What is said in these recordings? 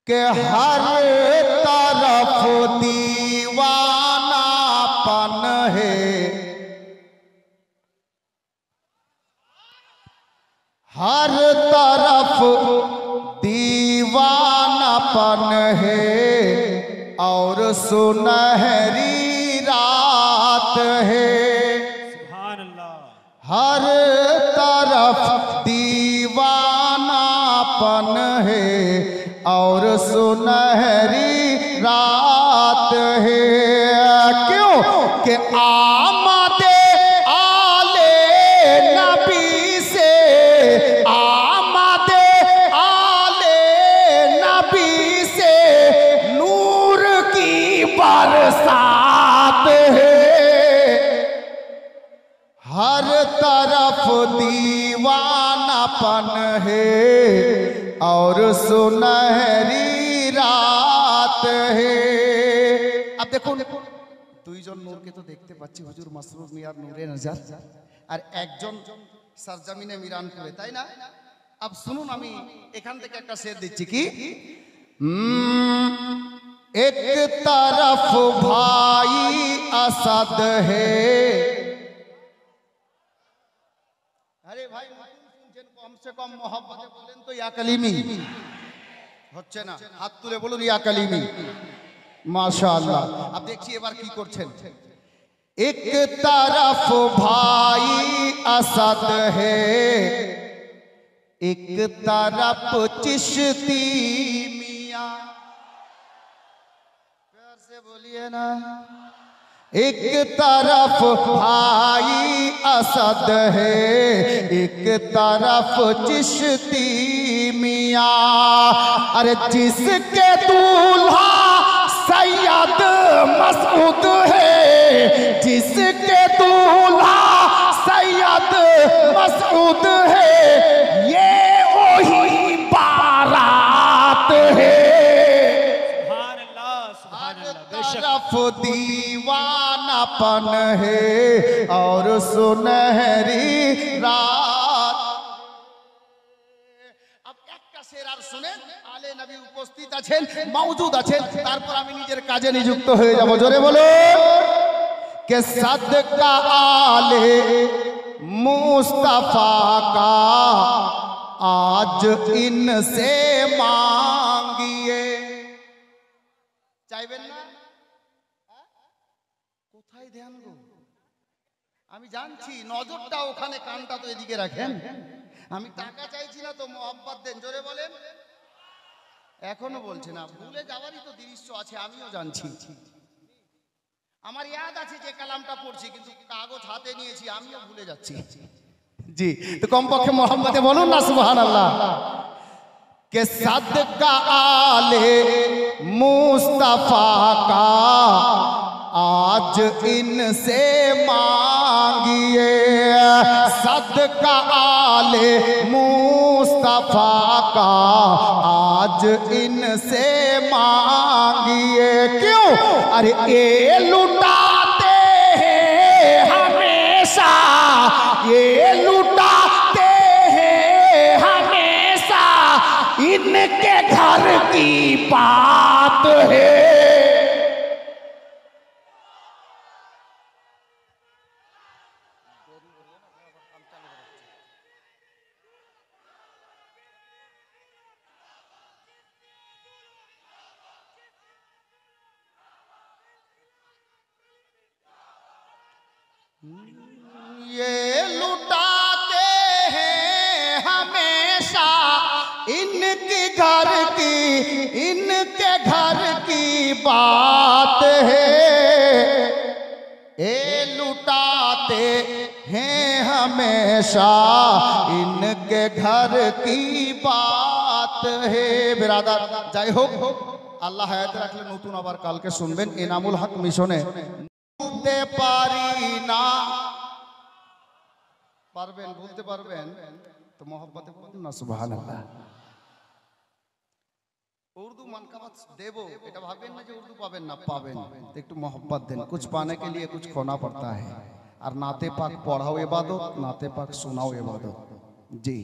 के हर तरफ दीवानापन है, हर तरफ दीवानापन है और सुनहरी रात है। सुभान अल्लाह। हर तरफ दीवानापन है और सुनहरी रात है। क्यों कि आमदे आले नबी से, आमदे आले नबी से नूर की बरसात है। हर तरफ दीवानापन है और सुनहरी रात है। अब देखो দুইজন নূরকে তো দেখতে পাচ্ছি, হুজুর মাসরুর মিয়ার নূরে নজর আর একজন সরজমিনে মিরানপুরে, তাই না? अब শুনুন, আমি এখান থেকে একটা শের দিচ্ছি কি, एक तरफ भाई असद है। अरे भाई শুনছেন, কমসে কম মোহাব্বতে বলেন তো ইয়া কালিমি। হচ্ছে না, হাত তুলে বলুন ইয়া কালিমি। মাশাআল্লাহ। अब देखिए এবার কি করছেন। एक तरफ भाई असद है, एक तरफ चिश्ती मियां। प्यार से बोलिए ना। एक तरफ भाई असद है, एक तरफ चिश्ती मियां। अरे जिसके दूल्हा सैयद मसूद है, जिसके दूल्हा सैयद मसूद है, ये वही बारात है। तरफ दीवानापन है और सुनहरी रात। अब একটা শের আর শুনেন, আলে নবী উপস্থিত আছেন, মওজুদ আছেন, তারপর আমি নিজের কাজে নিযুক্ত হয়ে যাব। জোরে বলুন कि सदका आले मुस्तफा का आज इनसे मांगिए। চাইবেন না? কোথায় ধ্যান গো? আমি জানছি নজরটা ওখানে, কানটা তো এদিকে রাখেন। আমি টাকা চাইছি না তো, মোহাব্বত দেন। জোরে বলেন। এখনো বলছে না, ভুলে যাওয়ারই তো দৃশ্য আছে, আমিও জানছি। আমার ইয়াদ আছে যে কালামটা পড়ছি, কিন্তু কাগজ হাতে নিয়েছি, আমিও ভুলে যাচ্ছি। জি, তো কমপক্ষে মোহাম্মদে বলুন না সুবহানাল্লাহ। के सदका आले मुस्तफा का आज इनसे मांगिए। सदका आले मुस्तफा का आज इनसे मांगिए। क्यों? अरे ये लुटाते हैं हमेशा, ये लुटाते हैं हमेशा, इनके घर की बात है। ये लुटाते हैं हमेशा इनके घर की, इनके घर की बात है। ये लुटाते हैं हमेशा इनके घर की बात है। बिरादर যাই হোক, আল্লাহ হায়াতে রাখলে নতুন আবার কালকে শুনবেন এনামুল হক মিশনে। ভুলতে পারি না, পারবেন বলতে পারবেন তো মোহাব্বতে বলুন না সুবহানাল্লাহ। उर्दू मनकबत देवो, এটা ভাবেন না যে উর্দু পাবেন না, পাবেন। একটু मोहब्बत दें, कुछ पाने के लिए कुछ खोना पड़ता है। और नाते पाक पढ़ाओ इबादत, नाते पाक सुनाओ इबादत। जी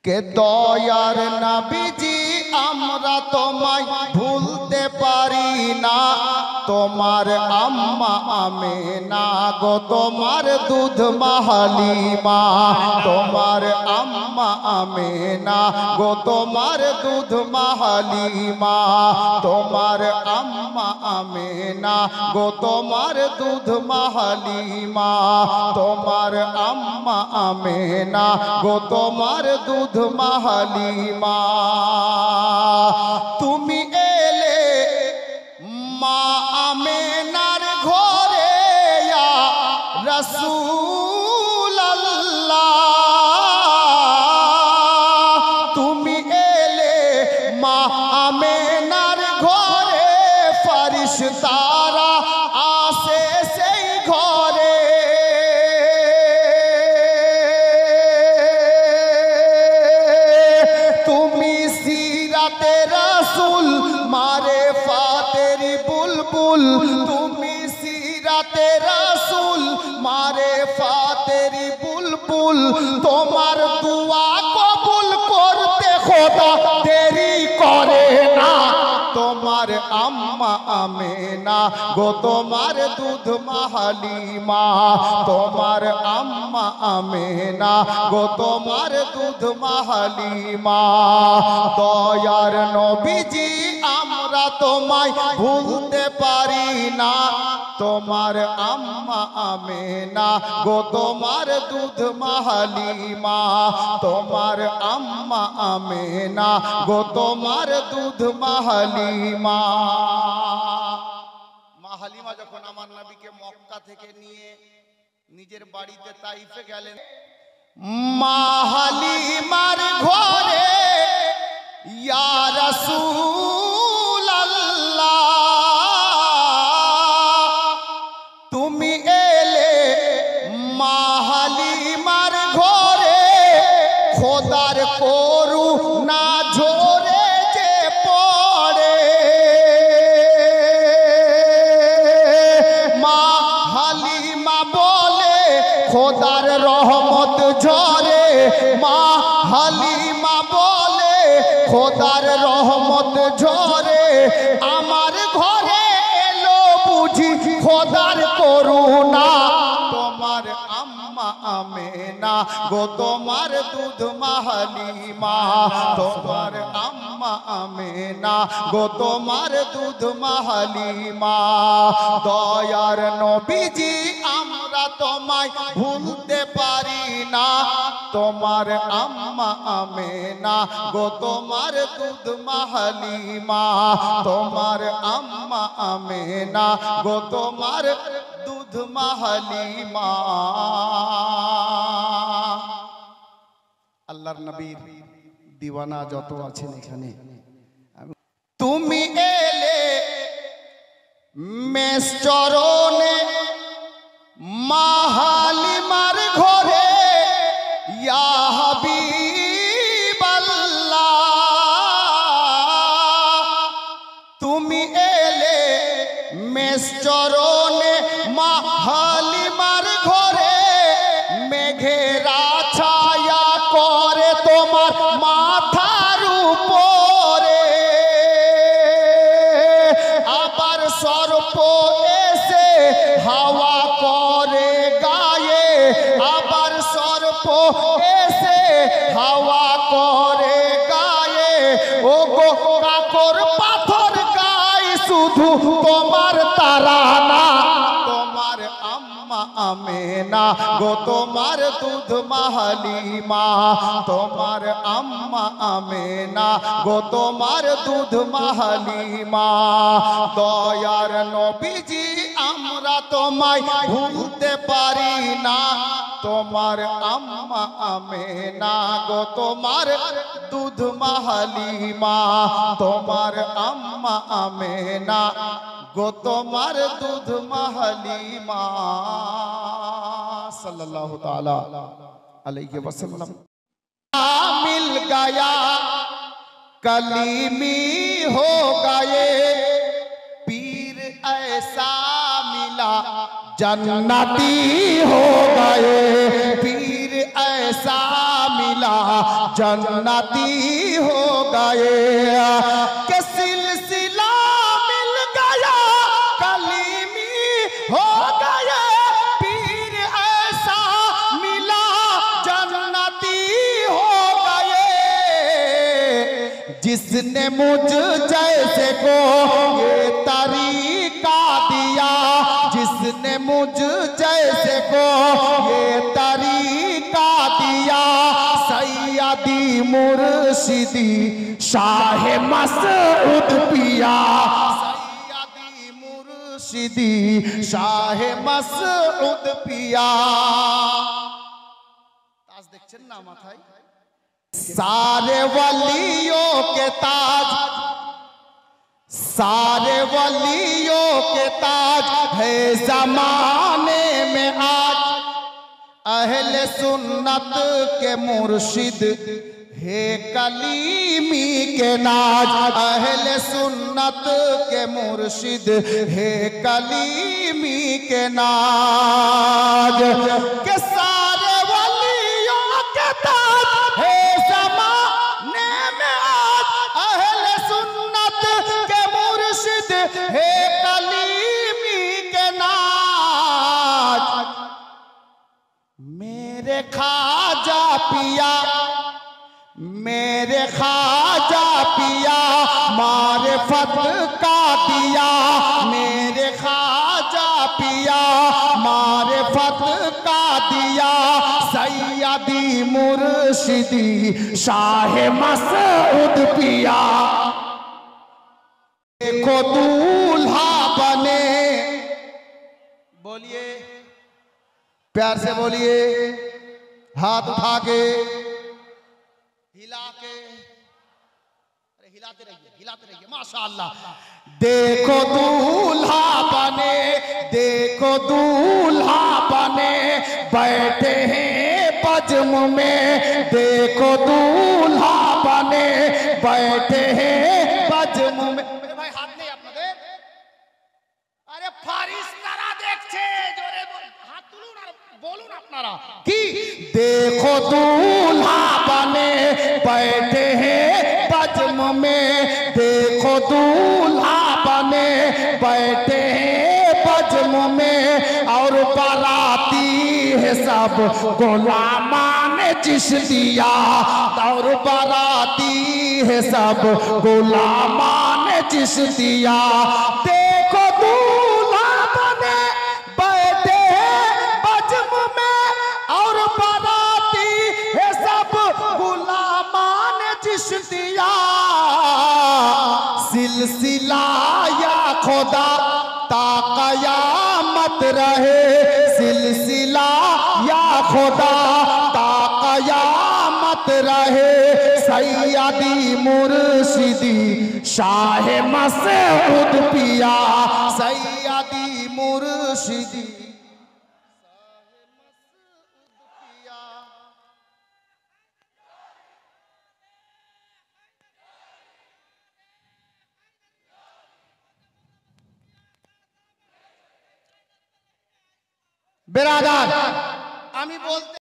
के दयार नबीजी আমরা তোমায় ভুলতে পারি না, তোমার আম্মা আমেনা গো তোমার দুধ মা হালিমা, তোমার আম্মা আমেনা গো তোমার দুধ মা হালিমা, তোমার আম্মা আমেনা গো তোমার দুধ মা হালিমা, তোমার আম্মা আমেনা গো তোমার দুধ মা হালিমা। তুমি এলে মা আমেনার ঘরে ইয়া রাসূলুল্লাহ, তুমি এলে মা আমেনার ঘরে, ফেরেশতারা আসে সেই ঘরে। তুমি সিরাতে রাসূল মারে ফাতেরি বুলবুল, তুমি সিরাতে রাসূল মারে ফাতেরি বুলবুল, তোমার দুয়া কবুল করতে খোদা দেরি করে না, তোমার আম্মা আমেনা গো তোমার দুধ মা হালিমা, তোমার আম্মা আমেনা গো তোমার দুধ মা হালিমা। দয়ার নবীজি আমরা তোমায় ভুলতে পারি না, তোমার আম্মা আমেনা গো তোমার দুধ মা হালিমা, তোমার আম্মা আমেনা গো তোমার দুধ মা হালিমা। মা হালিমা যখন আমার নবীকে মক্কা থেকে নিয়ে নিজের বাড়িতে তাইফে গেলেন, মা হালিমার ঘরে ইয়া রাসূলুল্লাহ তুমি এলে, মা হালিমার ঘরে খোদার করুণা ঝরে যে পড়ে, মা হালিমা বলে খোদার রহমত ঝরে, মা হালিমা বলে খোদার রহমত ঝরে, আমার ঘরে এলো বুঝি খোদার করুণা, তোমার আম্মা আমেনা গো তোমার দুধ মা হালিমা, তোমার আম্মা আমেনা গো তোমার দুধ মা হালিমা। দয়ার নবীজি আমরা তোমায় ভুলতে পারি না, তোমার আম্মা আমেনা গো তোমার দুধ মা হালিমা, তোমার আম্মা আমেনা গো তোমার দুধ মা হালিমা। আল্লাহর নবীর দিওয়ানা যত আছেন এখানে, তুমি এলে মেষ চরণে মা হালিমার ঘরে ইয়া হাবিবাল্লাহ, তুমি এলে মেষ চরণে মা হালিমার ঘরে, মেঘেরা ছায়া করে তোমার মাথার উপরে, আবার সর্প এসে হাওয়া করে গায়ে, আবার সর্প এসে হাওয়া করে গায়ে, ও গো কাকর পাথর গায়ে শুধু তোমার তারানা, তোমার আম্মা আমেনা গো তোমার দুধ মা হালিমা, তোমার আম্মা আমেনা গো তোমার দুধ মা হালিমা। দয়ার নবীজি আমরা তোমায় ভুলতে পারি না, তোমার আম্মা আমেনা গো তোমার দুধ মা হালিমা, তোমার আম্মা আমেনা গো তোমার দুধ মা হালিমা। सल्लल्लाहु ताला अलैहि वसल्लम। मिल गया कलीमी हो गए, पीर ऐसा मिला जन्नती हो गए, पीर ऐसा मिला जन्नती हो गए, के जिसने मुझ जैसे को ये तरीका दिया, जिसने मुझ जैसे को ये तरीका दिया, सैयदी मुर्शिदी शाह मसऊद पिया, सैयदी मुर्शिदी शाह मसऊद पिया। ताज देखছেন না মাথায়? सारे वलियों के ताज, सारे वलियों के ताज है जमाने में आज, अहले सुन्नत के मुर्शिद है कलीमी के नाज, अहले सुन्नत के मुर्शिद है कलीमी के नाज। के सारे वलियों के ताज है जमाने में आज, अहले सुन्नत के मुर्शिद है कलीमी के नाज। मेरे खाजा पिया, मेरे खाजा पिया मारिफत का दिया, मेरे खाजा पिया मारिफत का दिया, सैयदी मुर्शिदी शाह मसऊद पिया। देखो दूल्हा बने, बोलिए प्यार से बोलिए, हाथ उठा के, हिला के, अरे हिलाते रहिए माशाअल्लाह। देखो दूल्हा बने, देखो दूल्हा बने बैठे हैं बज्म में, देखो दूल्हा बने बैठे हैं बज्म में। अरे भाई हाथ नहीं আপনাদের, আরে ফারিস্তারা দেখছে, জোরে হাত তুলুন আর বলুন আপনারা কি। देखो दूल्हा बने बैठे हैं बज्म में, देखो दूल्हा बने बैठे हैं बज्म में, और बाराती है सब गुलामान चिश्तिया, और बाराती है सब गुलामान चिश्तिया। देखो दूल्हा बने बैठे हैं बज्म में, और बाराती है सब गुलामान चिश्तिया। सिलसिला या खुदा ता कयामत रहे, सिलसिला या खुदा ता कयामत रहे, सैयदी मुर्शिदी शाह मसऊद पिया, सैयदी मुर्शिदी बिरादर। আমি বলতে